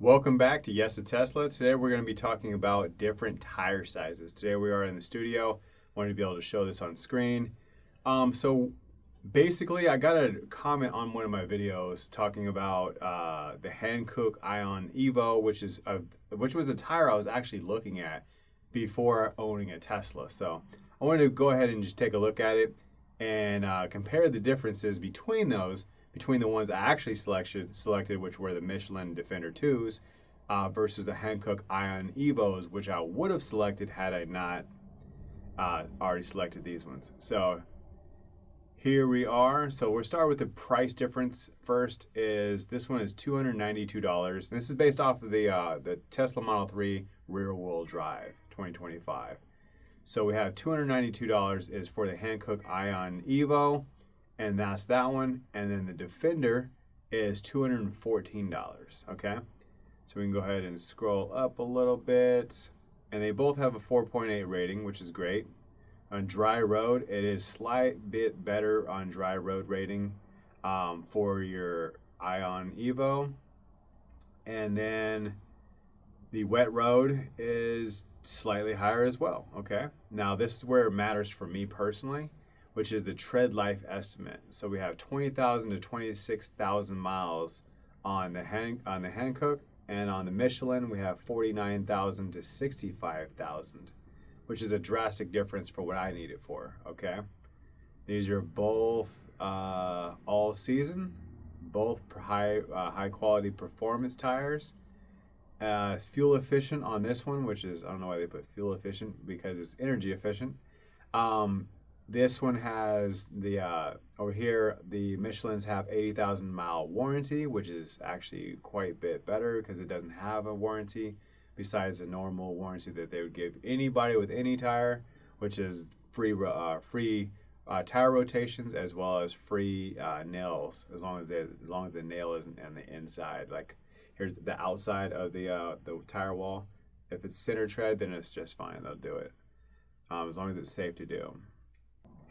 Welcome back to Yes to Tesla. Today we're going to be talking about different tire sizes. Today we are in the studio. Wanted to be able to show this on screen. So basically, I got a comment on one of my videos talking about the Hankook iON Evo, which was a tire I was actually looking at before owning a Tesla. So I wanted to go ahead and just take a look at it and compare the differences between those, between the ones I actually selected, which were the Michelin Defender 2s, versus the Hankook iON Evos, which I would have selected had I not already selected these ones. So here we are. So we'll start with the price difference first. Is this one is $292. This is based off of the Tesla Model 3 rear-wheel drive 2025. So we have $292 is for the Hankook iON Evo, and that's that one. And then the Defender is $214, okay? So we can go ahead and scroll up a little bit. And they both have a 4.8 rating, which is great. On dry road, it is slight bit better on dry road rating for your iON Evo. And then the wet road is slightly higher as well, okay? Now this is where it matters for me personally, which is the tread life estimate. So we have 20,000 to 26,000 miles on the Hankook, and on the Michelin we have 49,000 to 65,000, which is a drastic difference for what I need it for, okay? These are both all season, both high quality performance tires. Fuel efficient on this one, which is, I don't know why they put fuel efficient, because it's energy efficient. This one has the, over here, the Michelins have 80,000 mile warranty, which is actually quite a bit better because it doesn't have a warranty besides the normal warranty that they would give anybody with any tire, which is free tire rotations as well as free nails, as long as the nail isn't on the inside. Like here's the outside of the tire wall. If it's center tread, then it's just fine. They'll do it as long as it's safe to do.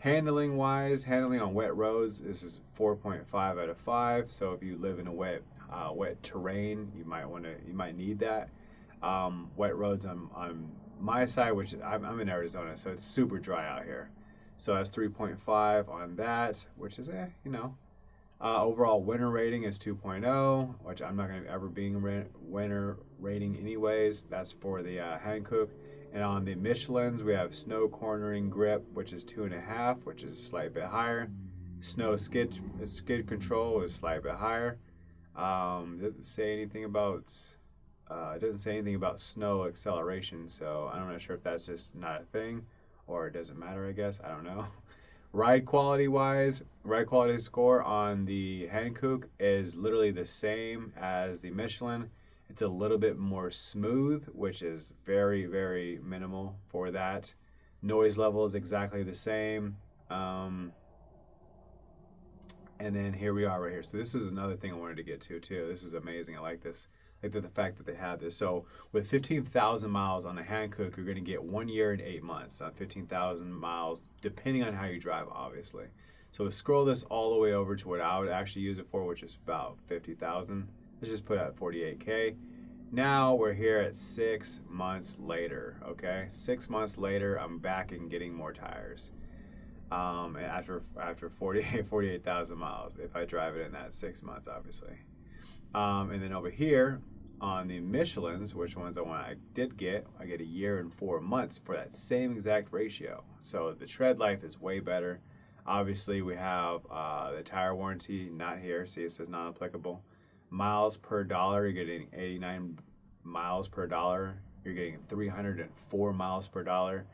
Handling on wet roads, this is 4.5 out of 5. So if you live in a wet terrain, you might need that. Wet roads on my side, which I'm in Arizona, so it's super dry out here. So that's 3.5 on that, which is overall winter rating is 2.0, which I'm not going to ever be winter rating anyways. That's for the Hankook. And on the Michelins, we have snow cornering grip, which is 2.5, which is a slight bit higher. Snow skid control is a slight bit higher. It doesn't say anything about snow acceleration, so I'm not sure if that's just not a thing or it doesn't matter. I guess I don't know. Ride quality score on the Hankook is literally the same as the Michelin. It's a little bit more smooth, which is very, very minimal for that. Noise level is exactly the same. And then here we are right here. So this is another thing I wanted to get to too. This is amazing. I like this. I like the fact that they have this. So with 15,000 miles on the Hankook, you're going to get 1 year and 8 months on 15,000 miles, depending on how you drive, obviously. So we'll scroll this all the way over to what I would actually use it for, which is about 50,000. Let's just put out 48K. Now we're here at 6 months later, okay? 6 months later, I'm back and getting more tires. And after 48,000 miles, if I drive it in that 6 months, obviously. And then over here on the Michelins, which ones I get 1 year and 4 months for that same exact ratio. So the tread life is way better. Obviously, we have the tire warranty, not here. See, it says non-applicable. Miles per dollar, you're getting 89 miles per dollar. You're getting 304 miles per dollar.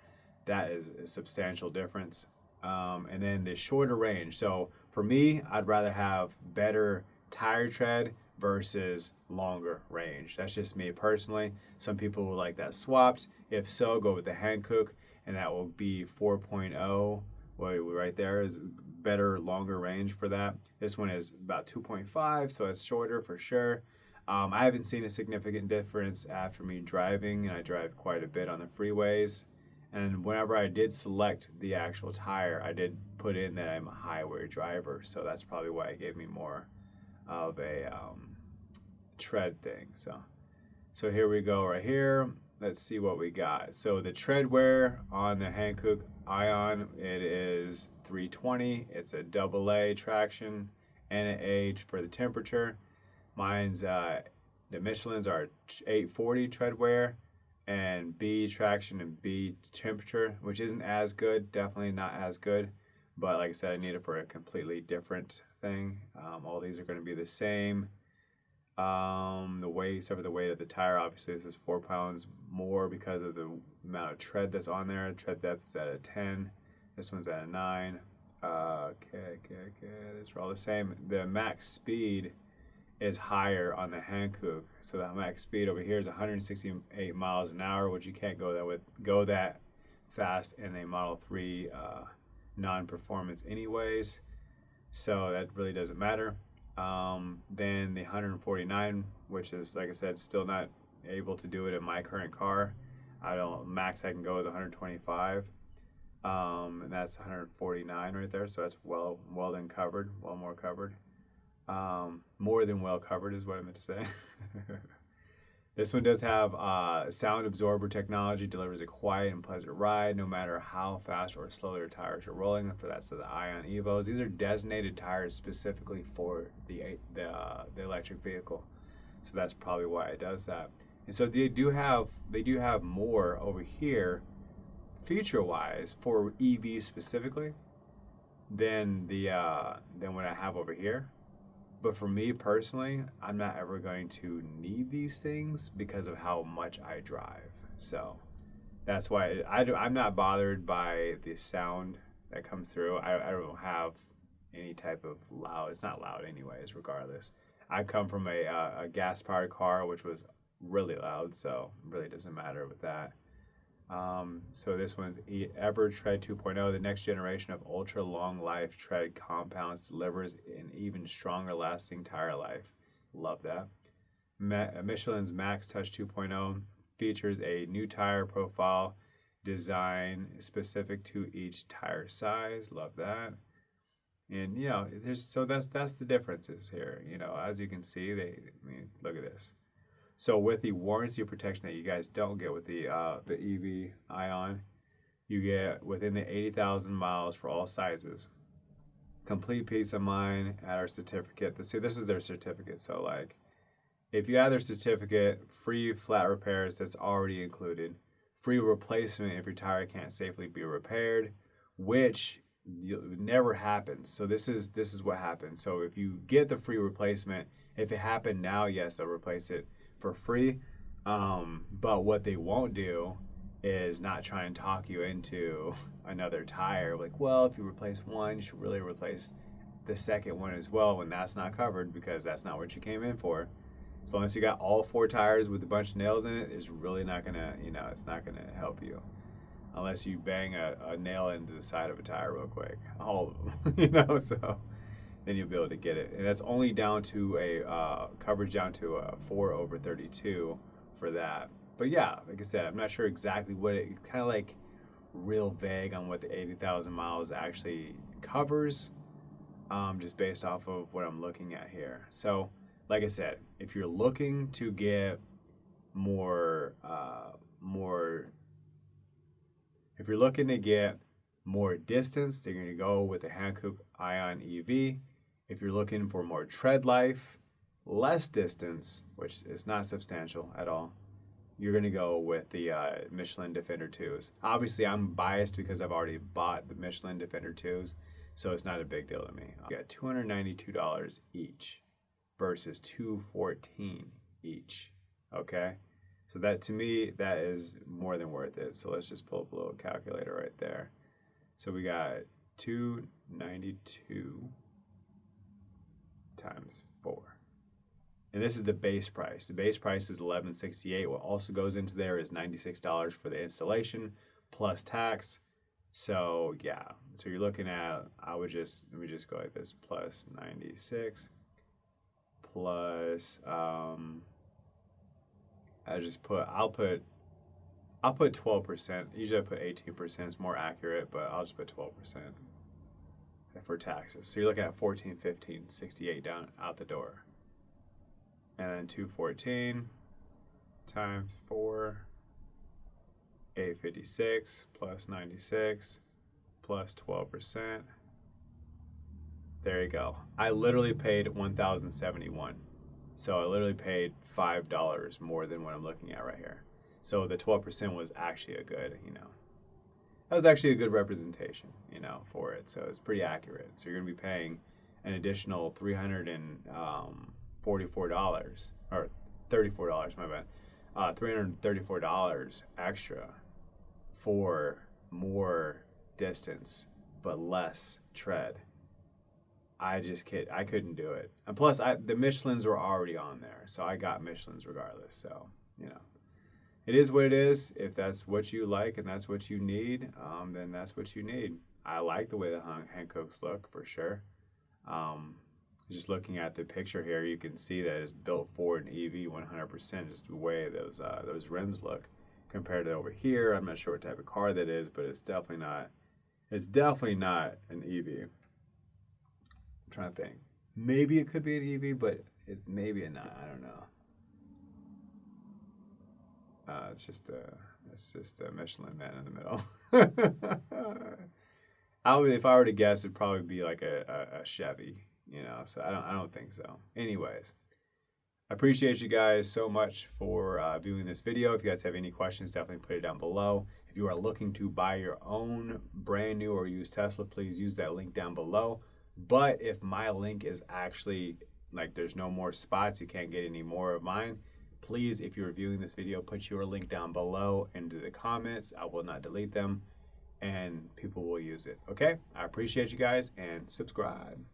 That is a substantial difference. And then the shorter range. So for me, I'd rather have better tire tread versus longer range. That's just me personally. Some people will like that swapped. If so, go with the Hankook, and that will be 4.0. Well, right there is better, longer range for that. This one is about 2.5, so it's shorter for sure. I haven't seen a significant difference after me driving, and I drive quite a bit on the freeways. And whenever I did select the actual tire, I did put in that I'm a highway driver, so that's probably why it gave me more of a tread thing. So So here we go right here. Let's see what we got. So the tread wear on the Hankook iON, it is 320. It's a AA traction and an A for the temperature. Mine's the Michelin's are 840 tread wear and B traction and B temperature, which isn't as good. Definitely not as good. But like I said, I need it for a completely different thing. All these are going to be the same. The weight, except for the weight of the tire, obviously this is 4 pounds more because of the amount of tread that's on there. Tread depth is at a 10. This one's at a 9. Okay. These are all the same. The max speed is higher on the Hankook. So the max speed over here is 168 miles an hour, which you can't go that fast in a Model 3 non-performance anyways. So that really doesn't matter. Then the 149, which is, like I said, still not able to do it in my current car. Max I can go is 125. And that's 149 right there. So that's well than covered, well more covered. More than well covered is what I meant to say. This one does have sound absorber technology, delivers a quiet and pleasant ride no matter how fast or slow your tires are rolling. For that's the iON Evos. These are designated tires specifically for the electric vehicle, so that's probably why it does that. And so they do have more over here, feature-wise, for EVs specifically than what I have over here. But for me personally, I'm not ever going to need these things because of how much I drive. So that's why I'm not bothered by the sound that comes through. I don't have any type of loud. It's not loud anyways, regardless. I come from a gas-powered car, which was really loud, so it really doesn't matter with that. So this one's EverTread 2.0, the next generation of ultra long life tread compounds, delivers an even stronger lasting tire life. Love that. Michelin's Max Touch 2.0 features a new tire profile design specific to each tire size. Love that. And that's the differences here. As you can see, look at this. So with the warranty protection that you guys don't get with the EV iON, you get within the 80,000 miles for all sizes. Complete peace of mind at our certificate. This is their certificate. So like, if you have their certificate, free flat repairs, that's already included. Free replacement if your tire can't safely be repaired, which never happens. So this is what happens. So if you get the free replacement, if it happened now, yes, they'll replace it for free, but what they won't do is not try and talk you into another tire. Like, well, if you replace one, you should really replace the second one as well, when that's not covered because that's not what you came in for. So unless you got all 4 tires with a bunch of nails in it, it's really not gonna, it's not gonna help you unless you bang a nail into the side of a tire real quick, all of them, so then you'll be able to get it. And that's only down to a coverage down to a 4/32 for that. But yeah, like I said, I'm not sure exactly what it's kind of like real vague on what the 80,000 miles actually covers, just based off of what I'm looking at here. So like I said, if you're looking to get if you're looking to get more distance, they're going to go with the Hankook iON EV. If you're looking for more tread life, less distance, which is not substantial at all, you're going to go with the Michelin Defender 2s. Obviously, I'm biased because I've already bought the Michelin Defender 2s, so it's not a big deal to me. I got $292 each versus $214 each, okay? So that, to me, that is more than worth it. So let's just pull up a little calculator right there. So we got 292 times 4. And this is the base price. The base price is $1168. What also goes into there is $96 for the installation plus tax. So yeah, so you're looking at, let me just go like this, plus 96 plus I'll put 12%. Usually I put 18%, it's more accurate, but I'll just put 12% for taxes. So you're looking at 14, 15, 68 down out the door. And then 214 times 4, 856 plus 96 plus 12%. There you go. I literally paid $1,071. So I literally paid $5 more than what I'm looking at right here. So the 12% was actually a good, that was actually a good representation, for it. So it's pretty accurate. So you're going to be paying an additional $344 or $34, my bad. $334 extra for more distance but less tread. I couldn't do it. And plus, the Michelins were already on there, so I got Michelins regardless. So, it is what it is. If that's what you like and that's what you need, then that's what you need. I like the way the Hankooks look, for sure. Just looking at the picture here, you can see that it's built for an EV 100%, just the way those rims look compared to over here. I'm not sure what type of car that is, but it's definitely not an EV. I'm trying to think. Maybe it could be an EV, but maybe not. I don't know. It's just a Michelin man in the middle. If I were to guess, it'd probably be like a Chevy, So I don't think so. Anyways, I appreciate you guys so much for viewing this video. If you guys have any questions, definitely put it down below. If you are looking to buy your own brand new or used Tesla, please use that link down below. But if my link is actually there's no more spots, you can't get any more of mine, please, if you're viewing this video, put your link down below into the comments. I will not delete them, and people will use it. Okay? I appreciate you guys, and subscribe.